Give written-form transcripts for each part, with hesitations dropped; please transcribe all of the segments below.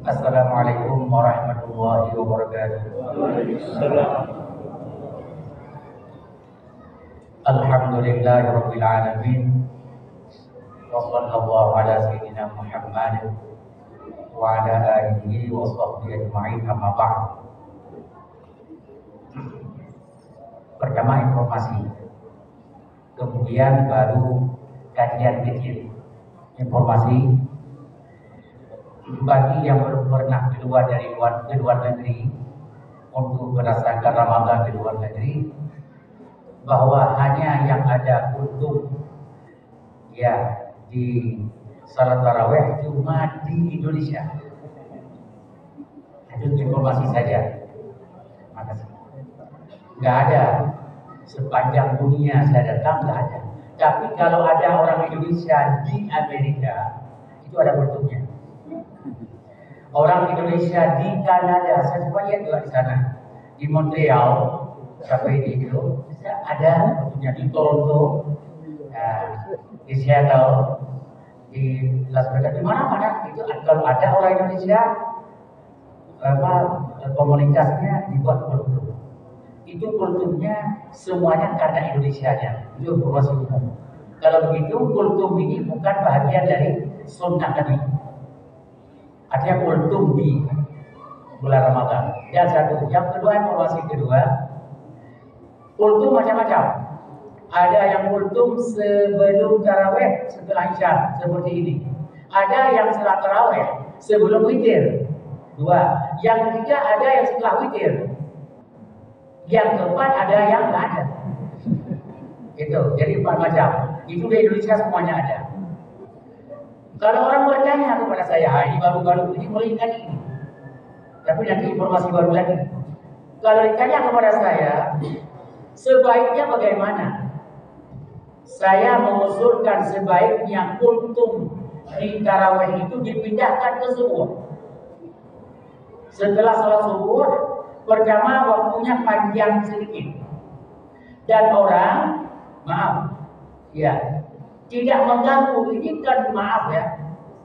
Assalamualaikum warahmatullahi wabarakatuh. Alhamdulillahirabbil alamin. Wa sallallahu ala sayyidina Muhammad wa ala alihi wa sahbihi ajma'in, amma ba'd. Pertama informasi, kemudian baru kajian kecil. Informasi bagi yang belum pernah keluar dari luar negeri untuk merasakan Ramadan di luar negeri, bahwa hanya yang ada untuk ya di salat tarawih cuma di Indonesia. Itu informasi saja. Makasih. Nggak ada sepanjang dunia saya datang, nggak ada. Tapi kalau ada orang Indonesia di Amerika, itu ada bentuknya. Orang Indonesia di Kanada, saya coba lihat juga di sana, di Montreal, sampai di itu ada bentuknya, di Toronto, di Seattle, di Las Vegas, di mana-mana itu kalau ada orang Indonesia, komunikasinya dibuat kultur. Itu kulturnya semuanya karena Indonesianya. Itu informasi umum. Kalau begitu, kultur ini bukan bagian dari sunnah Nabi. Artinya kultum di bulan Ramadan. Yang satu. Yang kedua, informasi kedua, kultum macam-macam. Ada yang kultum sebelum tarawih, setelah isya, seperti ini. Ada yang setelah tarawih, sebelum witir. Dua. Yang ketiga, ada yang setelah witir. Yang keempat, ada yang nggak ada. Itu. Jadi 4 macam. Itu di Indonesia semuanya ada. Kalau orang bertanya kepada saya, ini baru-baru ini mulai ini. Tapi nanti informasi baru lagi. Kalau ditanya kepada saya, sebaiknya bagaimana? Saya mengusulkan sebaiknya kultum di tarawih itu dipindahkan ke subuh. Setelah sholat subuh, pertama waktunya panjang sedikit. Dan orang, tidak mengganggu. Ini kan maaf ya,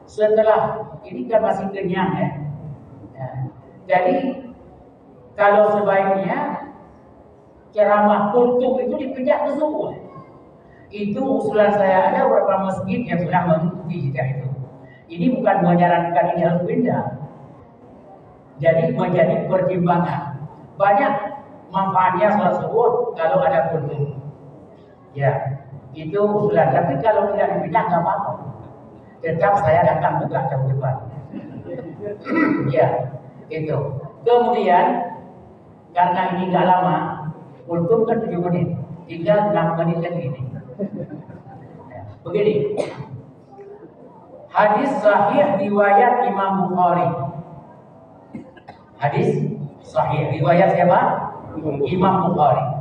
setelah ini kan masih kenyang ya. Jadi kalau sebaiknya ceramah kultum itu dipindah ke subuh. Itu usulan saya. Ada beberapa masjid yang sudah mengikuti jejak itu. Ini bukan menyarankan ini harus pindah. Jadi menjadi pertimbangan. Banyak manfaatnya sholat subuh kalau ada kultum. Ya, itu usulan. Tapi kalau tidak dipindah nggak apa-apa. Tetap saya datang juga jam depan. Ya, itu. Kemudian karena ini nggak lama, kultum kan 7 menit, tinggal 6 menit lagi ini. Begini, hadis sahih riwayat Imam Bukhari. Hadis sahih riwayat siapa? Imam Bukhari.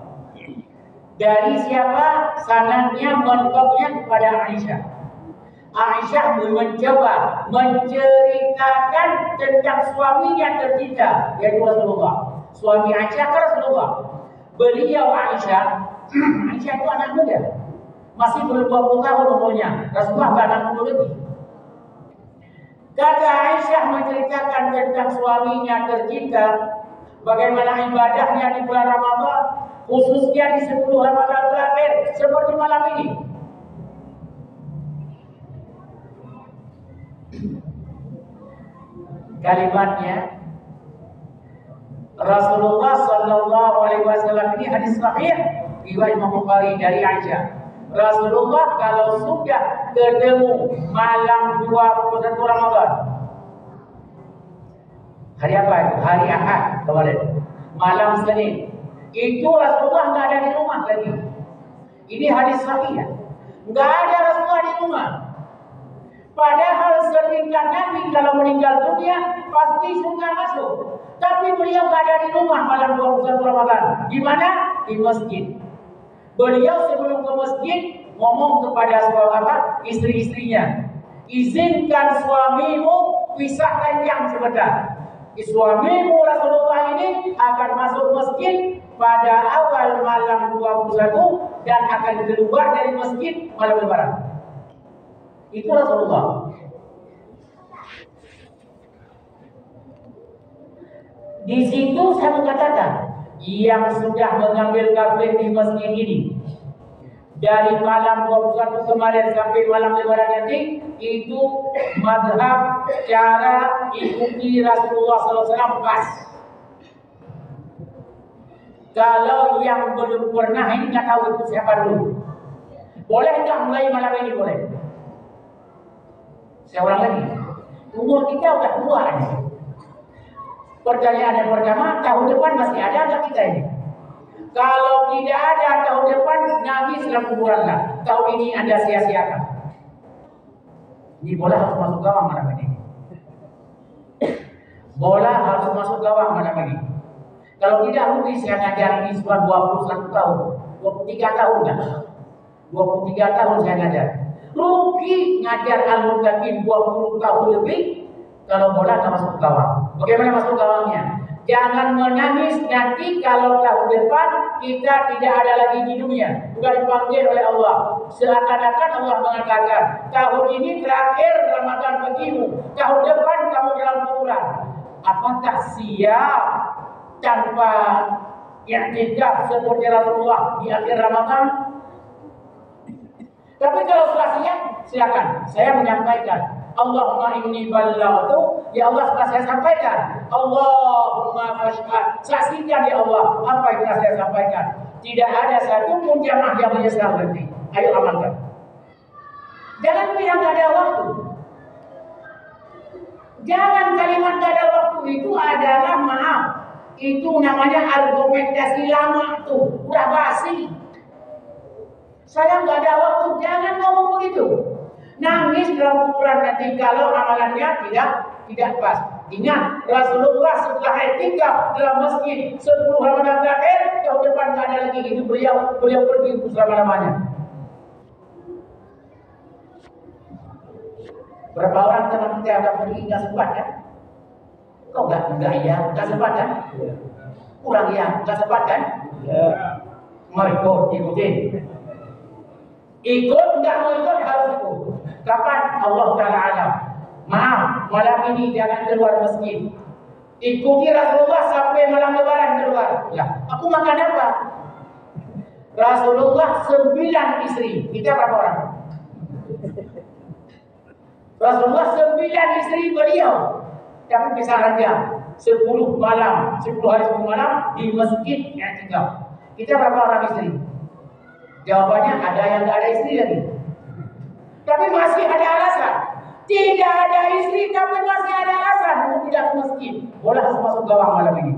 Dari siapa? Sanadnya mentoknya kepada Aisyah. Aisyah mencoba menceritakan tentang suaminya tercinta, yaitu Rasulullah. Suami Aisyah kan Rasulullah. Beliau Aisyah itu anak muda, masih belum 20 tahun umurnya. Rasulullah kan 60 lebih. Kata Aisyah menceritakan tentang suaminya tercinta, bagaimana ibadahnya di bulan Ramadan, khususnya di 10 Ramadan terakhir, seperti malam ini. Kalimatnya, Rasulullah Sallallahu Alaihi Wasallam, ini hadis sahih riwayat Imam Bukhari dari Aisyah. Rasulullah kalau sudah ketemu malam 21 Ramadan, hari apa itu? Hari Ahad kemarin, malam Senin, itu Rasulullah nggak ada di rumah lagi. Ini hadis sahih, nggak ada Rasulullah di rumah. Padahal setingkat Nabi kalau meninggal dunia pasti surga masuk. Tapi beliau nggak ada di rumah malam 21 Ramadan. Di mana? Di masjid. Beliau sebelum ke masjid ngomong kepada istri-istrinya, izinkan suamimu pisah ranjang sebentar. Suamimu Rasulullah ini akan masuk masjid pada awal malam 21 dan akan keluar dari masjid malam lebaran. Itu Rasulullah. Di situ saya mengatakan, yang sudah mengambil kafir di masjid ini dari malam 21 kemarin sampai malam lebaran nanti, itu mazhab cara ikuti Rasulullah SAW pas. Kalau yang belum pernah ini nggak tahu itu siapa dulu. Boleh nggak mulai malam ini? Boleh. Saya ulang lagi, umur kita udah tua ini. Pertanyaan yang pertama, tahun depan masih ada nggak kita ini? Kalau tidak ada tahun depan, nangis dalam kuburan lah. Tahun ini Anda sia-siakan. Ini bola harus masuk gawang malam ini. Bola harus masuk gawang malam ini. Kalau tidak rugi saya ngajar ini sudah 21 tahun, 23 tahun kan? 23 tahun saya ngajar. Rugi ngajar Al-Muttaqin 20 tahun lebih kalau bola nggak masuk gawang. Bagaimana masuk gawangnya? Jangan menangis nanti kalau tahun depan kita tidak ada lagi di dunia, bukan dipanggil oleh Allah. Seakan-akan Allah mengatakan, tahun ini terakhir Ramadan bagimu, tahun depan kamu dalam kuburan. Apakah siap tanpa i'tikaf seperti Rasulullah di akhir Ramadan? Tapi kalau sudah siap, silakan. Saya menyampaikan, Allahumma inni ballaghtu, ya Allah sudah saya sampaikan. Allahumma fashhad, saksikan ya Allah apa yang telah saya sampaikan. Tidak ada satu pun jamaah yang menyesal nanti. Ayo amalkan. Jangan bilang tidak ada waktu. Jangan kalimat tidak ada waktu itu adalah maaf. Itu namanya argumentasi lama tuh, udah basi. Saya nggak ada waktu, jangan ngomong begitu. Nangis dalam kuburan nanti kalau amalannya tidak pas. Ingat, Rasulullah setelah i'tikaf dalam masjid 10 Ramadan terakhir, tahun depan nggak ada lagi itu beliau pergi untuk selama-lamanya. Berapa orang teman kita yang pergi nggak sempat kan? Kok nggak ya? Nggak sempat kan? Kurang ya? Nggak sempat kan? Mereka ikutin. Ikut nggak mau ikut harus ikut. Kapan? Allah Ta'ala alam. Maaf, malam ini jangan keluar masjid. Ikuti Rasulullah sampai malam lebaran keluar. Ya, aku makan apa? Rasulullah 9 istri. Kita berapa orang? Rasulullah 9 istri beliau. Tapi bisa saja 10 malam, 10 hari 10 malam di masjid yang tinggal. Kita berapa orang istri? Jawabannya ada yang nggak ada istri lagi. Tapi masih ada alasan. Tidak ada istri tapi masih ada alasan untuk tidak ke masjid. Bola harus masuk gawang malam ini.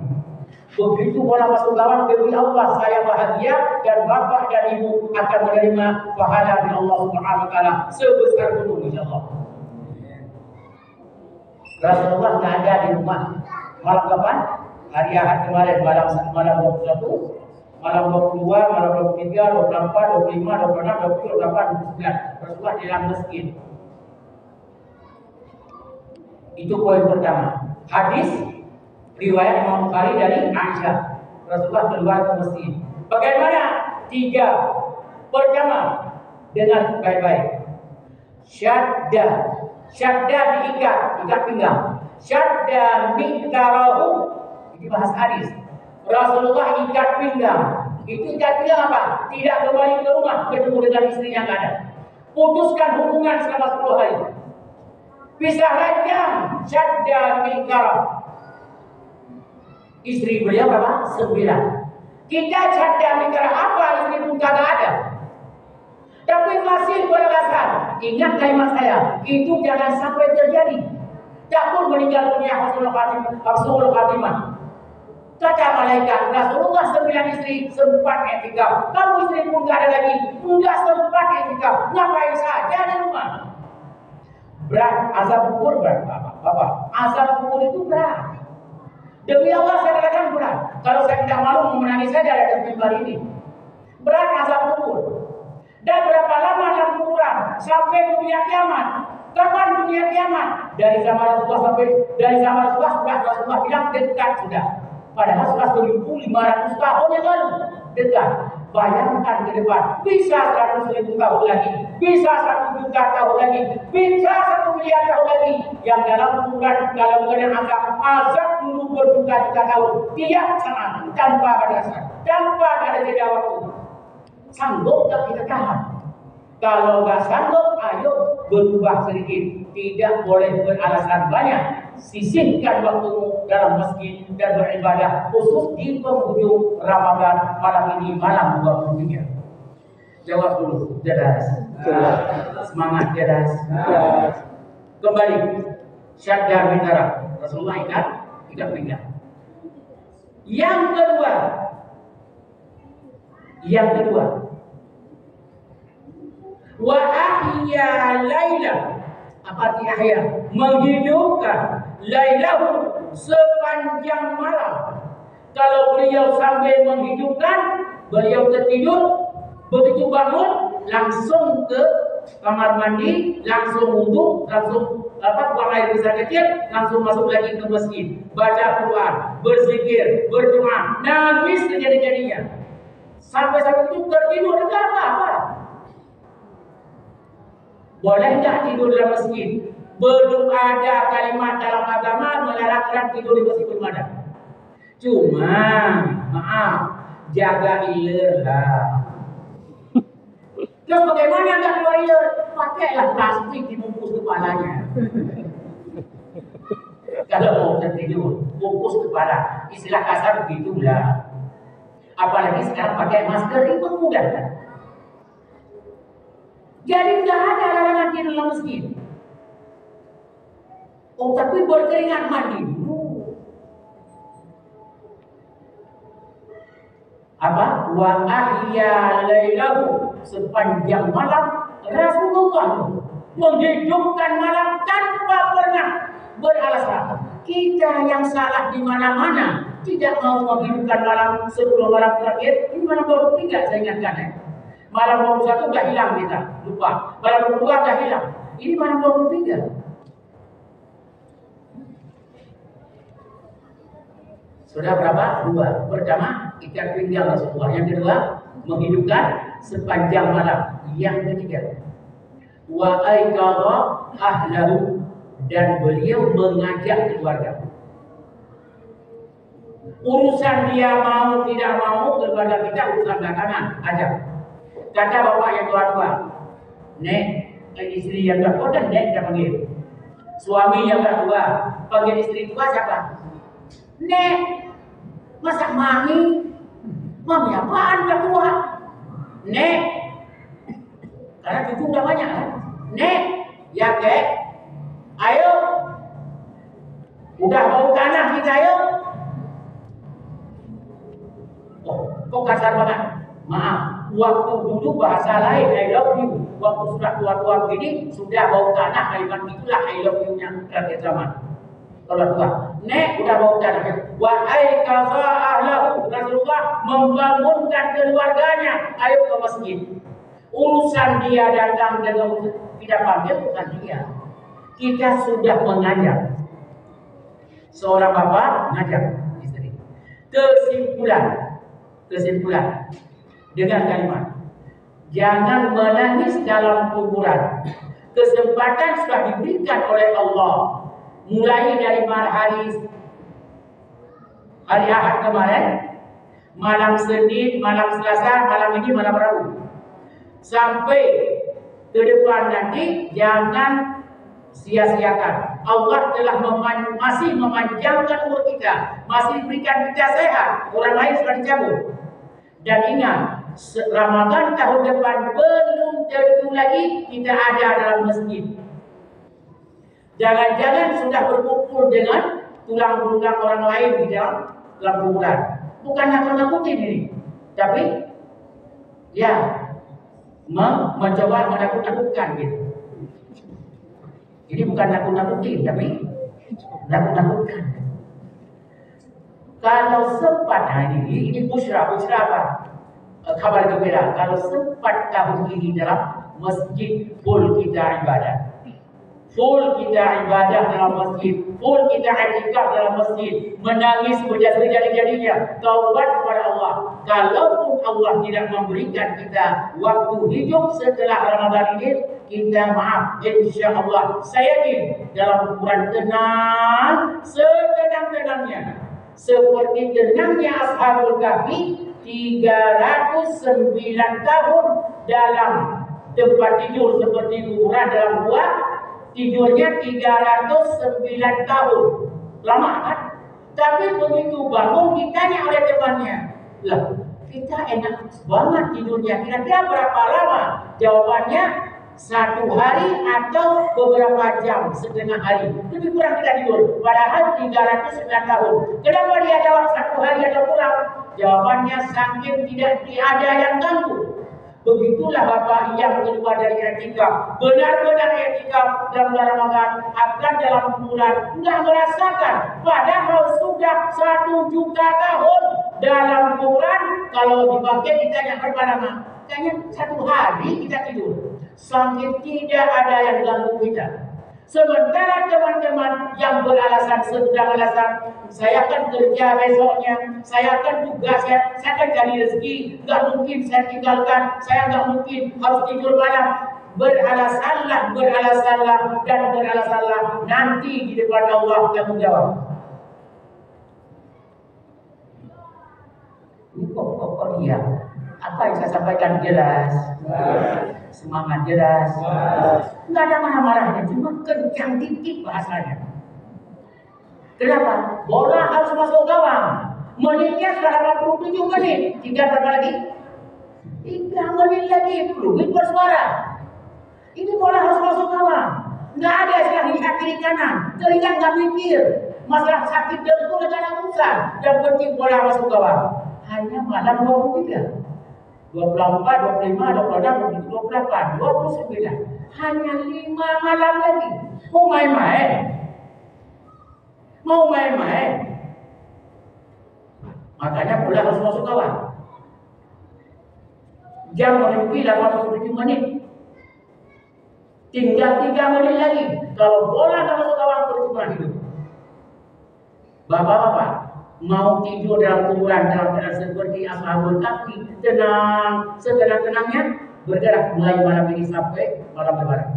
Begitu bola masuk gawang, demi Allah saya bahagia dan bapak dan ibu akan menerima pahala dari Allah Subhanahu wa taala sebesar gunung insyaallah. Rasulullah nggak ada di rumah. Malam kapan? Hari Ahad kemarin, malam 21. Malam 22, malam 23, 24, 25, 26, 27, 28, 29. Rasulullah di dalam masjid. Itu poin pertama. Hadis riwayat Imam Bukhari dari Aisyah. Rasulullah keluar ke masjid. Bagaimana? 3. Pertama, dengan baik-baik. Syadda diikat, ikat pinggang. Syadda mi'karahu. Ini bahas hadis. Rasulullah ikat pinggang. Itu ikat pinggang apa? Tidak kembali ke rumah bertemu dengan istrinya nggak ada. Putuskan hubungan selama 10 hari. Pisah rajam. Syadda mi'karahu. Istri beliau berapa? 9. Kita syadda mi'karahu apa? Istri pun kagak ada. Tapi masih beralasan. Ingat kalimat saya, itu jangan sampai terjadi. Takut meninggal dunia husnul khatimah. Kata malaikat, Rasulullah 9 istri sempat i'tikaf. Kamu istri pun gak ada lagi, enggak sempat i'tikaf. Ngapain saja di rumah? Berat, azab kubur berat, Bapak. Azab kubur itu berat. Demi Allah saya katakan berat. Kalau saya tidak malu menangis saja di atas mimbar ini. Berat azab kubur. Dan berapa lama dalam kuburan sampai dunia kiamat? Kapan dunia kiamat? Dari zaman Rasulullah sudah Rasulullah bilang dekat sudah. Padahal sudah 1.500 tahun yang lalu dekat. Bayangkan ke depan, bisa 100.000 tahun lagi, bisa 1 juta tahun lagi, bisa 1 miliar tahun lagi. Yang dalam ukuran dalam angka azab dulu berjuta-juta tahun, tiap saat tanpa batasan, tanpa ada jeda waktu. Sanggup tak kita tahan? Kalau nggak sanggup, ayo berubah sedikit. Tidak boleh beralasan banyak. Sisihkan waktumu dalam masjid dan beribadah, khusus di penghujung Ramadan malam ini, malam 23. Jawab dulu, jelas. Semangat, jelas. Kembali, syadda bintara. Rasulullah ingat, tidak pindah. Yang kedua, wa ahya laila, apa arti ahya? Menghidupkan lailahu, sepanjang malam. Kalau beliau sambil menghidupkan, beliau tertidur, begitu bangun langsung ke kamar mandi, langsung wudu, langsung buang air besar kecil, langsung masuk lagi ke masjid, baca Quran, berzikir, berdoa, nangis sejadi-jadinya. Sampai itu tertidur, enggak apa-apa. Boleh nggak tidur dalam masjid? Belum ada kalimat dalam agama melarang tidur di masjid, belum ada. Cuma, maaf, jaga iler lah. Terus bagaimana nggak keluar iler? Pakailah plastik dibungkus kepalanya. Kalau mau tertidur, bungkus kepala. Istilah kasar begitulah. Apalagi sekarang pakai masker, itu mudah kan? Jadi nggak ada larangan tidur dalam masjid. Oh, tapi berkeringat mandi dulu. Apa? Wa ahya lailahu, sepanjang malam Rasulullah menghidupkan malam tanpa pernah beralasan. Kita yang salah di mana-mana, tidak mau menghidupkan malam sebelum malam terakhir. Ini malam 23 saya ingatkan. Malam 21 dah hilang kita, lupa. Malam 22 dah hilang. Ini malam 23. Sudah berapa? 2. Pertama, ikat pinggang Rasulullah. Yang kedua, menghidupkan sepanjang malam. Yang ketiga, wa aikadha ahlahu, dan beliau mengajak keluarga. Urusan dia mau tidak mau keluarga kita urusan belakangan, ajak. Kata bapak yang tua-tua, Nek, istri yang tua dan Nek kita panggil. Suami yang tua, panggil istri tua siapa? Nek, masa mami? Mami apaan udah tua? Nek, karena cucu udah banyak kan? Nek, ya kek, ayo, udah mau tanah kita ayo. Oh, kok kasar banget? Maaf, waktu dulu bahasa lain I love you. Waktu sudah tua-tua begini, sudah bau tanah, kalimat itulah I love you-nya terakhir zaman. Kalau tua, Nek udah bau tanah. Wa aikadha ahlahu, Rasulullah membangunkan keluarganya, ayo ke masjid. Urusan dia datang dengan tidak panggil, bukan dia. Kita sudah mengajak. Seorang bapak ngajak istri. Kesimpulan dengan kalimat, jangan menangis dalam kuburan. Kesempatan sudah diberikan oleh Allah. Mulai dari hari Ahad kemarin, malam Senin, malam Selasa, malam ini malam Rabu, sampai ke depan nanti jangan sia-siakan. Allah telah masih memanjangkan umur kita, masih berikan kita sehat. Orang lain sudah dicabut. Dan ingat, Ramadan tahun depan belum tentu lagi kita ada dalam masjid. Jangan-jangan sudah berkumpul dengan tulang-tulang orang lain di dalam kuburan. Bukan nakut-nakutin ini, tapi ya mencoba menakut-nakutkan gitu. Ini bukan nakut-nakutin, tapi nakut-nakutkan. Kalau sempat hari ini busra apa? Kabar gembira. Kalau sempat tahun ini dalam masjid full kita ibadah. Full kita ibadah dalam masjid, full kita i'tikaf dalam masjid, menangis sejadi-jadinya, taubat kepada Allah. Kalaupun Allah tidak memberikan kita waktu hidup setelah Ramadan ini, kita maaf, insya Allah saya yakin dalam ukuran tenang, setenang-tenangnya, seperti tenangnya Ashabul Kahfi 309 tahun dalam tempat tidur seperti kuburan dalam gua. Tidurnya 309 tahun. Lama kan? Tapi begitu bangun ditanya oleh temannya, lah kita enak banget tidurnya, kira-kira berapa lama? Jawabannya 1 hari atau beberapa jam, setengah hari. Lebih kurang kita tidur. Padahal 309 tahun. Kenapa dia jawab 1 hari atau kurang? Jawabannya saking tidak ada yang ganggu. Begitulah Bapak yang keluar dari i'tikaf, benar-benar i'tikaf dalam bulan Ramadan, akan dalam bulan enggak merasakan, padahal sudah 1 juta tahun dalam Quran. Kalau dipakai ditanya berapa lama, kayaknya 1 hari kita tidur, saking tidak ada yang ganggu kita. Sementara teman-teman yang beralasan, sedang alasan, saya akan kerja besoknya, saya akan tugas, saya akan cari rezeki, nggak mungkin saya tinggalkan, saya nggak mungkin harus tidur malam. Beralasanlah, dan beralasanlah, nanti di depan Allah tanggung jawab. Ini kok dia? Apa yang saya sampaikan jelas? Semangat jelas. Nggak ada marah-marahnya, cuma kencang dikit bahasanya. Kenapa? Bola harus masuk gawang. Menitnya sudah 87 menit. Tinggal berapa lagi? 3 menit lagi. Peluit bersuara. Ini bola harus masuk gawang. Nggak ada istilah lihat kiri kanan. Telinga nggak mikir. Masalah sakit dengkul dan urusan. Yang penting bola masuk gawang. Hanya malam 23. 24, 25, 26, 28, 29. Hanya 5 malam lagi. Mau main-main? Mau main-main? Makanya bola harus masuk gawang. Jam menunjukkan 87 menit. Tinggal 3 menit lagi. Kalau bola tak masuk gawang, percuma hidup. Bapak-bapak, mau tidur dalam kuburan dalam keadaan seperti Ashabul Kahfi, tenang, setenang-tenangnya, bergerak mulai malam ini sampai malam lebaran.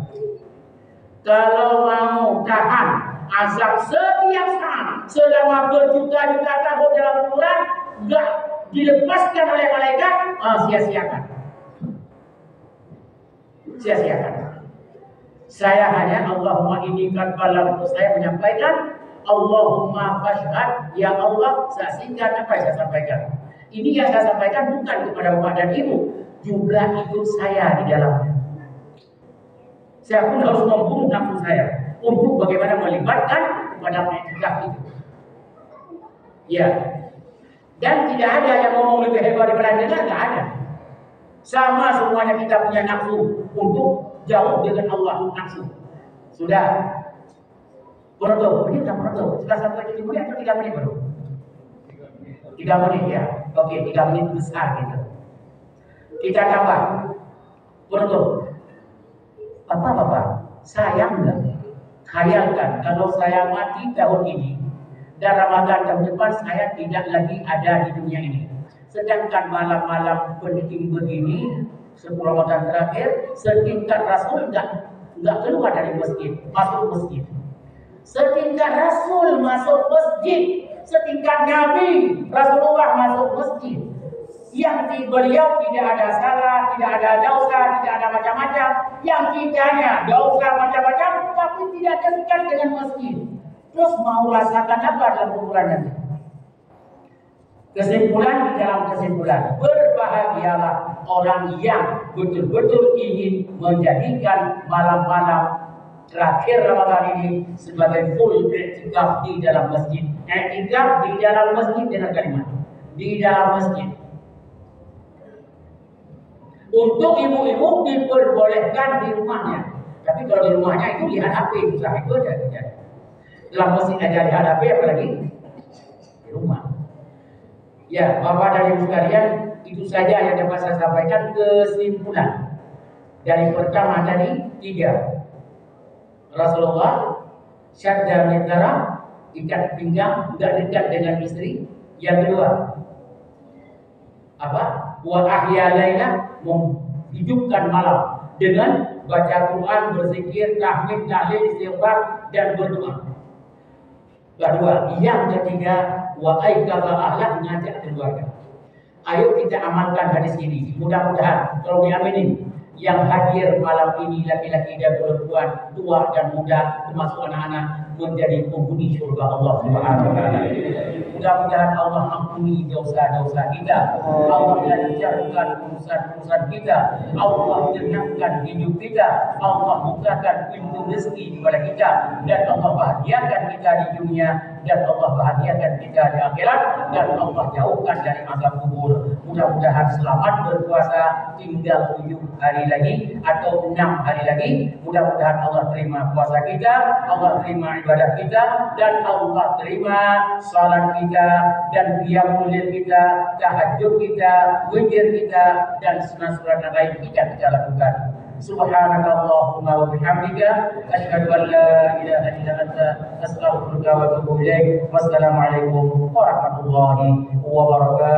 Kalau mau tahan azab setiap saat selama berjuta-juta tahun dalam kuburan, enggak dilepaskan oleh malaikat, sia-siakan. Sia-siakan. Saya hanya Allahumma inni qad balagtu, saya menyampaikan Allahumma fashhad, ya Allah saksikan apa yang saya sampaikan. Ini yang saya sampaikan bukan kepada bapak dan ibu, juga ikut saya di dalamnya. Saya pun harus membunuh nafsu saya untuk bagaimana melibatkan kepada i'tikaf itu. Ya, dan tidak ada yang ngomong lebih hebat daripada kita, tidak ada. Sama semuanya kita punya nafsu untuk jauh dengan Allah, nafsu. Sudah. Penutup, ini sudah penutup. Sudah sampai 7 menit atau 3 menit baru? 3 menit ya. Oke, 3 menit besar gitu. Kita tambah. Penutup. Bapak-bapak, sayang nggak? Khayalkan kalau saya mati tahun ini dan Ramadan tahun depan saya tidak lagi ada di dunia ini. Sedangkan malam-malam penting begini, 10 Ramadan terakhir, setingkat Rasul nggak keluar dari masjid, masuk masjid. Setingkat Rasul masuk masjid, setingkat Nabi Rasulullah masuk masjid. Yang di beliau tidak ada salah, tidak ada dosa, tidak ada macam-macam. Yang kitanya dosa macam-macam, tapi tidak dekat dengan masjid. Terus mau rasakan apa dalam kuburan nanti? Kesimpulan di dalam kesimpulan, berbahagialah orang yang betul-betul ingin menjadikan malam-malam terakhir Ramadan ini sebagai full i'tikaf di dalam masjid. I'tikaf di dalam masjid dengan kalimat di dalam masjid. Untuk ibu-ibu diperbolehkan di rumahnya, tapi kalau di rumahnya itu lihat HP susah, itu aja. Dalam masjid aja lihat HP, apalagi di rumah. Ya, Bapak dan Ibu sekalian, itu saja yang dapat saya sampaikan kesimpulan dari pertama tadi 3. Rasulullah syadda mitara, ikat pinggang, tidak dekat dengan istri. Yang kedua, apa? Wa ahya laila, menghidupkan malam dengan baca Quran, berzikir, tahmid, tahlil, istighfar dan berdoa. Kedua, yang ketiga, wa aikadha ahlah, ngajak keluarga. Ayo kita amalkan hadis ini. Mudah-mudahan kalau diaminin, yang hadir malam ini laki-laki dan perempuan, tua dan muda, termasuk anak-anak, menjadi penghuni surga Allah Subhanahu wa taala. Mudah-mudahan Allah ampuni dosa-dosa kita. Allah lancarkan urusan-urusan kita. Allah tenangkan hidup kita. Allah bukakan pintu rezeki kepada kita, dan Allah bahagiakan kita di dunia, dan Allah bahagiakan kita di akhirat, dan Allah jauhkan dari azab kubur. Mudah-mudahan selamat berpuasa, tinggal 7 hari lagi atau 6 hari lagi. Mudah-mudahan Allah terima puasa kita, Allah terima ibadah kita, dan Allah terima salat kita, dan qiyamul lail kita, tahajud kita, witir kita, dan sunat-sunat yang lain kita lakukan. Subhanakallahumma wa bihamdika, asyhadu an la ilaha illa anta, astaghfiruka wa atubu ilaik. Wassalamualaikum warahmatullahi wabarakatuh.